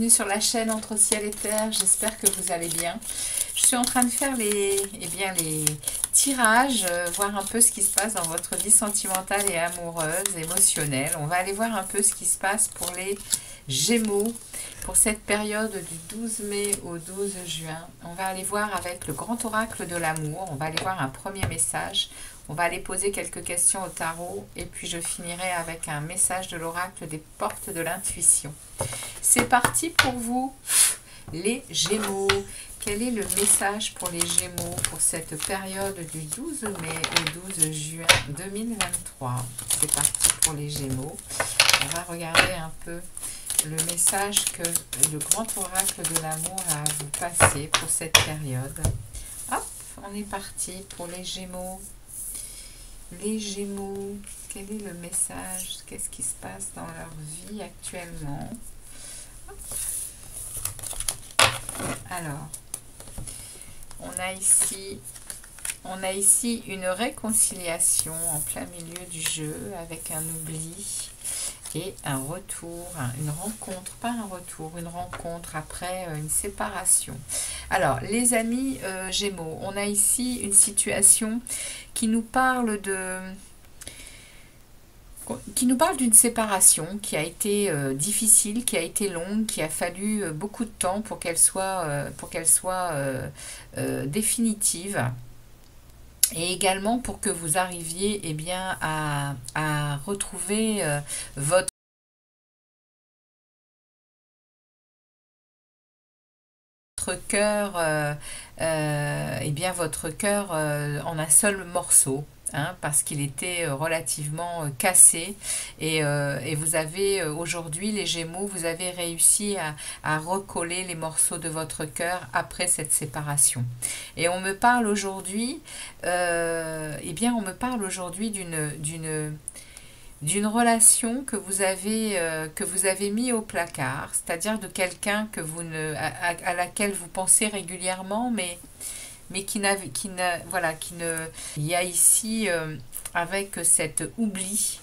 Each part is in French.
bienvenue sur la chaîne Entre Ciel et Terre, j'espère que vous allez bien. Je suis en train de faire les tirages, voir un peu ce qui se passe dans votre vie sentimentale et amoureuse, émotionnelle. On va aller voir un peu ce qui se passe pour les Gémeaux, pour cette période du 12 mai au 12 juin. On va aller voir avec le grand oracle de l'amour, on va aller voir un premier message. On va aller poser quelques questions au tarot et puis je finirai avec un message de l'oracle des portes de l'intuition. C'est parti pour vous, les Gémeaux. Quel est le message pour les Gémeaux pour cette période du 12 mai au 12 juin 2023? C'est parti pour les Gémeaux. On va regarder un peu le message que le grand oracle de l'amour a à vous passer pour cette période. Hop, on est parti pour les Gémeaux. Les Gémeaux, quel est le message? Qu'est-ce qui se passe dans leur vie actuellement? Alors, on a ici une réconciliation en plein milieu du jeu avec un oubli et un retour, une rencontre, pas un retour, une rencontre après une séparation. Alors, les amis Gémeaux, on a ici une situation qui nous parle d'une séparation qui a été difficile, qui a été longue, qui a fallu beaucoup de temps pour qu'elle soit définitive. Et également pour que vous arriviez bien, à retrouver votre cœur, votre cœur en un seul morceau. Parce qu'il était relativement cassé et vous avez aujourd'hui les Gémeaux, vous avez réussi à recoller les morceaux de votre cœur après cette séparation. Et on me parle aujourd'hui d'une relation que vous avez mis au placard, c'est-à-dire de quelqu'un que à laquelle vous pensez régulièrement, mais il y a ici avec cet oubli,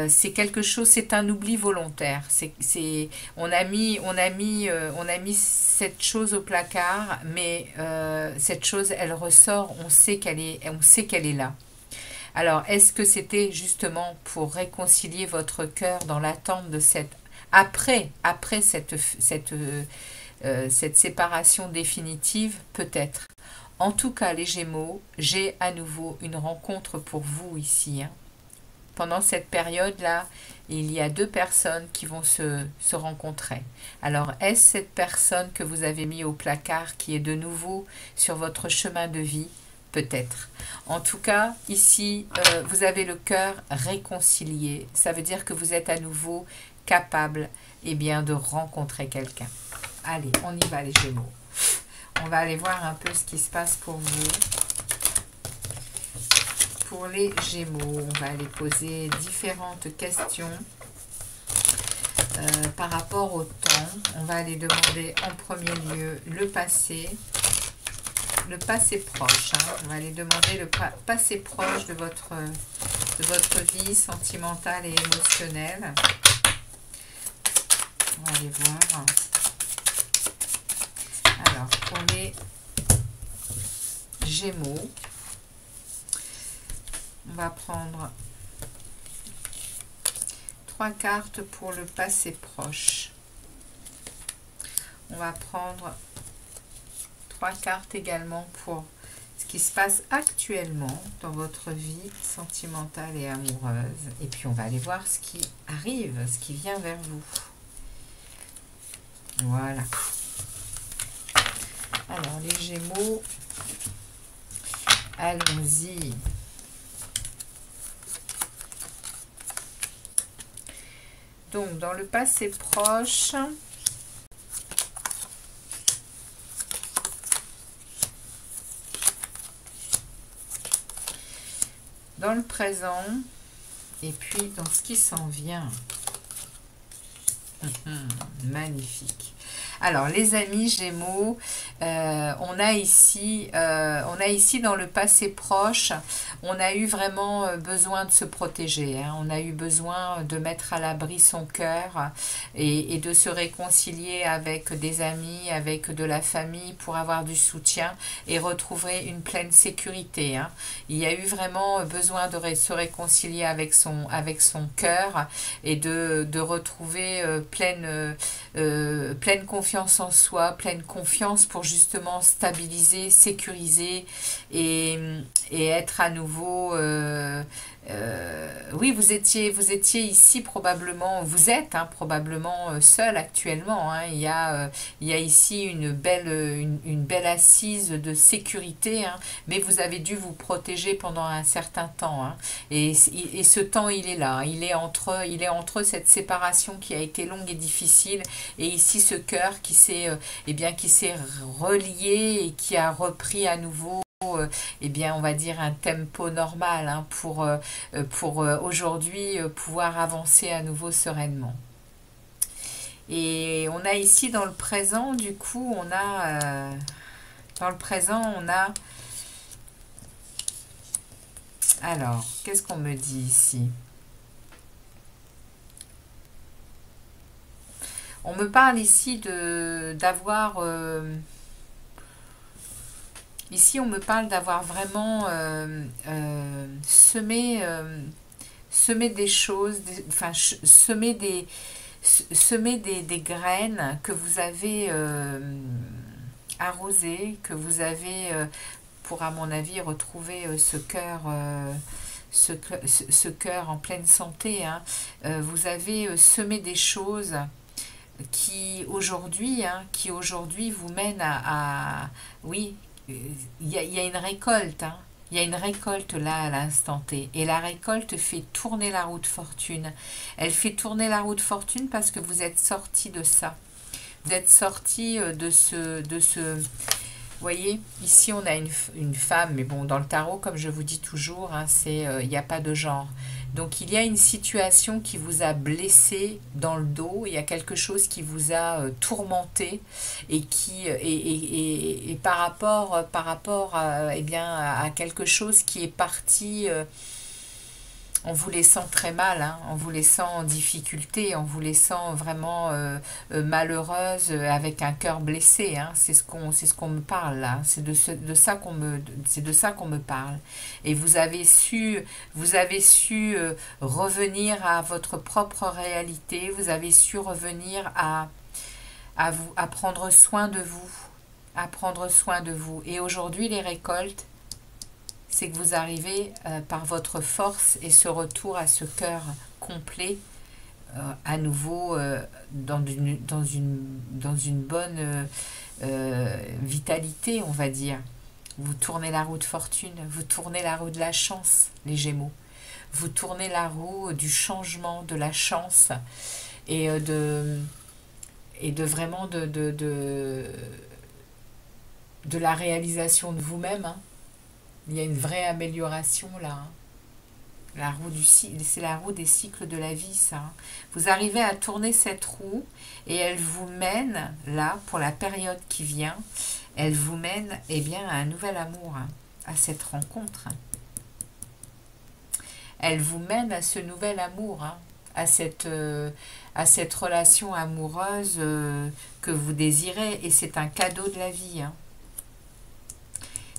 c'est quelque chose, c'est un oubli volontaire. On a mis cette chose au placard, mais cette chose, elle ressort. On sait qu'elle est là. Alors, est-ce que c'était justement pour réconcilier votre cœur dans l'attente de après cette séparation définitive? Peut-être. En tout cas, les Gémeaux, j'ai à nouveau une rencontre pour vous ici. Pendant cette période-là, il y a deux personnes qui vont se rencontrer. Alors, est-ce cette personne que vous avez mis au placard qui est de nouveau sur votre chemin de vie? Peut-être. En tout cas, ici, vous avez le cœur réconcilié. Ça veut dire que vous êtes à nouveau capable de rencontrer quelqu'un. Allez, on y va les Gémeaux. On va aller voir un peu ce qui se passe pour vous. Pour les Gémeaux, on va aller poser différentes questions par rapport au temps. On va aller demander en premier lieu le passé proche. On va aller demander le passé proche de votre vie sentimentale et émotionnelle. On va aller voir. Alors, pour les Gémeaux, on va prendre 3 cartes pour le passé proche. On va prendre 3 cartes également pour ce qui se passe actuellement dans votre vie sentimentale et amoureuse. Et puis, on va aller voir ce qui arrive, ce qui vient vers vous. Voilà. Alors, les Gémeaux, allons-y. Donc, dans le passé proche, dans le présent, et puis dans ce qui s'en vient. Magnifique. Alors, les amis Gémeaux, on a ici dans le passé proche, on a eu vraiment besoin de se protéger, hein. On a eu besoin de mettre à l'abri son cœur et de se réconcilier avec des amis, avec de la famille pour avoir du soutien et retrouver une pleine sécurité, hein. Il y a eu vraiment besoin de se réconcilier avec son cœur et de retrouver pleine confiance en soi, pleine confiance pour justement stabiliser, sécuriser et être à nouveau... oui, vous étiez ici probablement, vous êtes hein, probablement seul actuellement, hein. Il y a ici une belle assise de sécurité, hein, mais vous avez dû vous protéger pendant un certain temps, hein, et ce temps, il est là. Il est entre cette séparation qui a été longue et difficile, et ici ce cœur qui s'est relié et qui a repris à nouveau eh bien, on va dire un tempo normal, hein, pour aujourd'hui pouvoir avancer à nouveau sereinement. Et on a ici dans le présent, du coup, dans le présent, on a... Alors, qu'est-ce qu'on me dit ici? On me parle ici d'avoir... Ici, on me parle d'avoir vraiment semé des choses, semé des graines que vous avez arrosées, que vous avez, pour à mon avis, retrouver ce cœur en pleine santé, hein. Vous avez semé des choses qui aujourd'hui vous mènent oui, il y a une récolte, hein. Il y a une récolte là à l'instant T. Et la récolte fait tourner la roue de fortune. Elle fait tourner la roue de fortune parce que vous êtes sorti de ça. Vous êtes sorti de ce... Vous voyez, ici on a une femme, mais bon, dans le tarot, comme je vous dis toujours, hein, il n'y a pas de genre. Donc il y a une situation qui vous a blessé dans le dos, il y a quelque chose qui vous a tourmenté et par rapport à, eh bien, à quelque chose qui est parti en vous laissant très mal, hein, en vous laissant en difficulté, en vous laissant vraiment malheureuse, avec un cœur blessé, hein. C'est ce qu'on me parle là, c'est de ça qu'on me parle. Et vous avez su revenir à votre propre réalité, vous avez su revenir à prendre soin de vous, à prendre soin de vous. Et aujourd'hui, les récoltes, c'est que vous arrivez par votre force et ce retour à ce cœur complet, à nouveau dans une bonne vitalité, on va dire. Vous tournez la roue de fortune, vous tournez la roue de la chance, les Gémeaux. Vous tournez la roue du changement, de la chance et vraiment de la réalisation de vous-même, hein. Il y a une vraie amélioration là, hein. C'est la roue des cycles de la vie, ça, hein. Vous arrivez à tourner cette roue et elle vous mène là, pour la période qui vient, elle vous mène eh bien, à un nouvel amour, hein, à cette rencontre, hein. Elle vous mène à ce nouvel amour, hein, à cette relation amoureuse que vous désirez, et c'est un cadeau de la vie, hein.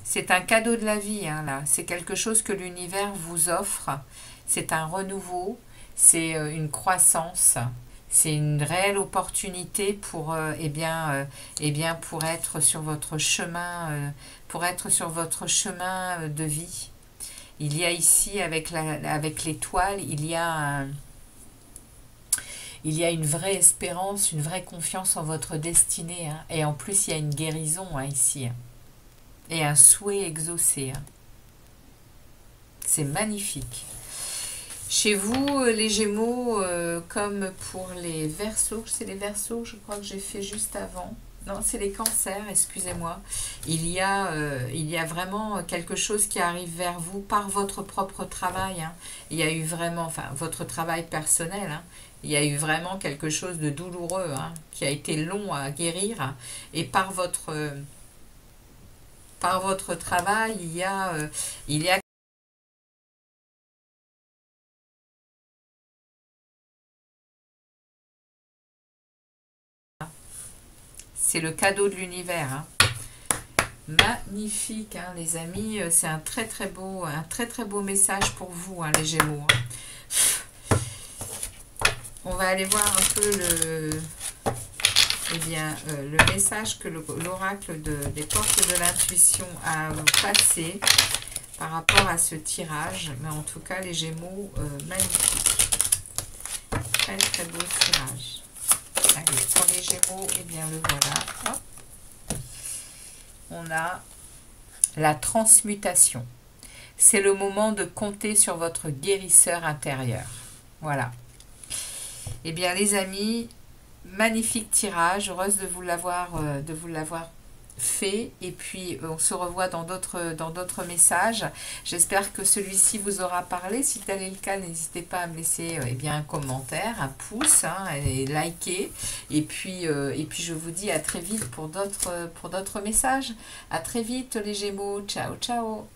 C'est un cadeau de la vie, hein, là. C'est quelque chose que l'univers vous offre. C'est un renouveau, c'est une croissance, c'est une réelle opportunité pour, pour être sur votre chemin, de vie. Il y a ici, avec l'étoile, il y a une vraie espérance, une vraie confiance en votre destinée, hein. Et en plus, il y a une guérison, hein, ici, hein. Et un souhait exaucé, hein. C'est magnifique. Chez vous, les Gémeaux, comme pour les Verseaux, c'est les Verseaux, je crois que j'ai fait juste avant. Non, c'est les Cancers, excusez-moi. Il y a vraiment quelque chose qui arrive vers vous par votre propre travail, hein. Il y a eu vraiment, enfin, votre travail personnel, hein, Il y a eu vraiment quelque chose de douloureux, hein, qui a été long à guérir. Et par votre travail, il y a c'est le cadeau de l'univers, hein. Magnifique, hein, les amis. C'est un très beau message pour vous, hein, les Gémeaux, hein. On va aller voir un peu le message que l'oracle des portes de l'intuition a passé par rapport à ce tirage. Mais en tout cas, les Gémeaux, magnifique. Très beau tirage. Allez, pour les Gémeaux, eh bien le voilà. Hop. On a la transmutation. C'est le moment de compter sur votre guérisseur intérieur. Voilà. Eh bien les amis, magnifique tirage, heureuse de vous l'avoir fait. Et puis on se revoit dans d'autres messages. J'espère que celui-ci vous aura parlé. Si tel est le cas, n'hésitez pas à me laisser un commentaire, un pouce, hein, et liker. Et puis je vous dis à très vite pour d'autres messages. À très vite les Gémeaux. Ciao, ciao.